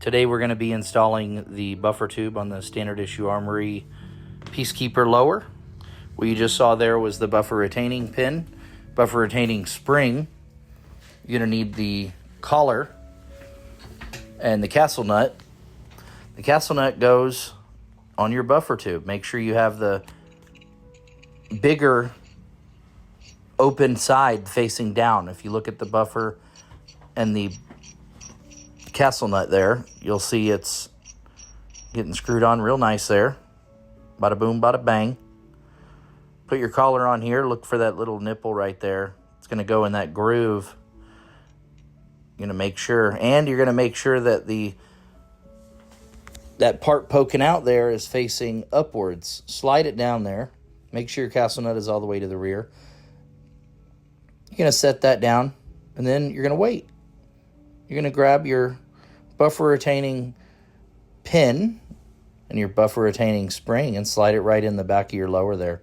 Today we're going to be installing the buffer tube on the standard issue Armory Peacekeeper lower. What you just saw there was the buffer retaining pin, buffer retaining spring. You're going to need the collar and the castle nut. The castle nut goes on your buffer tube. Make sure you have the bigger open side facing down. If you look at the buffer and the castle nut there, you'll see it's getting screwed on real nice there. Bada boom, bada bang. Put your collar on here. Look for that little nipple right there. It's going to go in that groove. You're going to make sure, and you're going to make sure that that part poking out there is facing upwards. Slide it down there. Make sure your castle nut is all the way to the rear. You're going to set that down, and then you're going to wait. You're going to grab your buffer retaining pin and your buffer retaining spring and slide it right in the back of your lower there.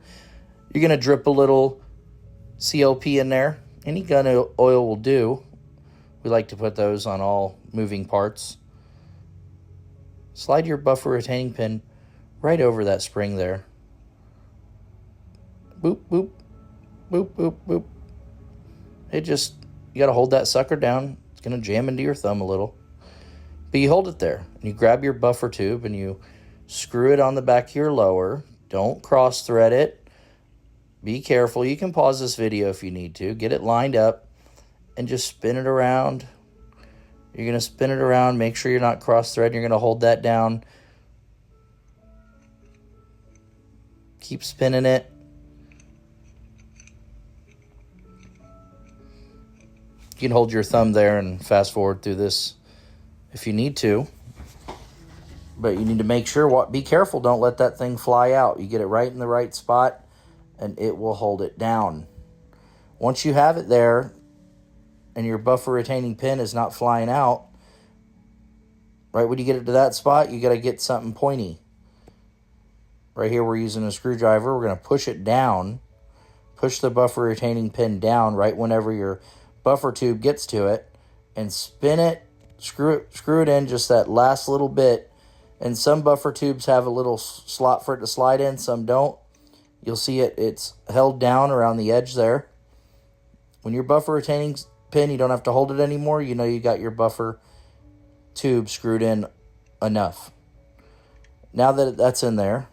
You're going to drip a little CLP in there. Any gun oil will do. We like to put those on all moving parts. Slide your buffer retaining pin right over that spring there. Boop, boop, boop, boop, boop. You got to hold that sucker down. It's going to jam into your thumb a little. But you hold it there, and you grab your buffer tube, and you screw it on the back of your lower. Don't cross-thread it. Be careful. You can pause this video if you need to. Get it lined up, and just spin it around. You're going to spin it around. Make sure you're not cross-threading. You're going to hold that down. Keep spinning it. You can hold your thumb there and fast forward through this if you need to. But you need to make sure, be careful, don't let that thing fly out. You get it right in the right spot and it will hold it down. Once you have it there and your buffer retaining pin is not flying out, right when you get it to that spot, you got to get something pointy. Right here we're using a screwdriver. We're going to push it down. Push the buffer retaining pin down right whenever your buffer tube gets to it, and spin it, screw it in just that last little bit. And some buffer tubes have a little slot for it to slide in, some don't. You'll see it's held down around the edge there. When your buffer retaining pin, you don't have to hold it anymore. You know you got your buffer tube screwed in enough. Now that that's in there,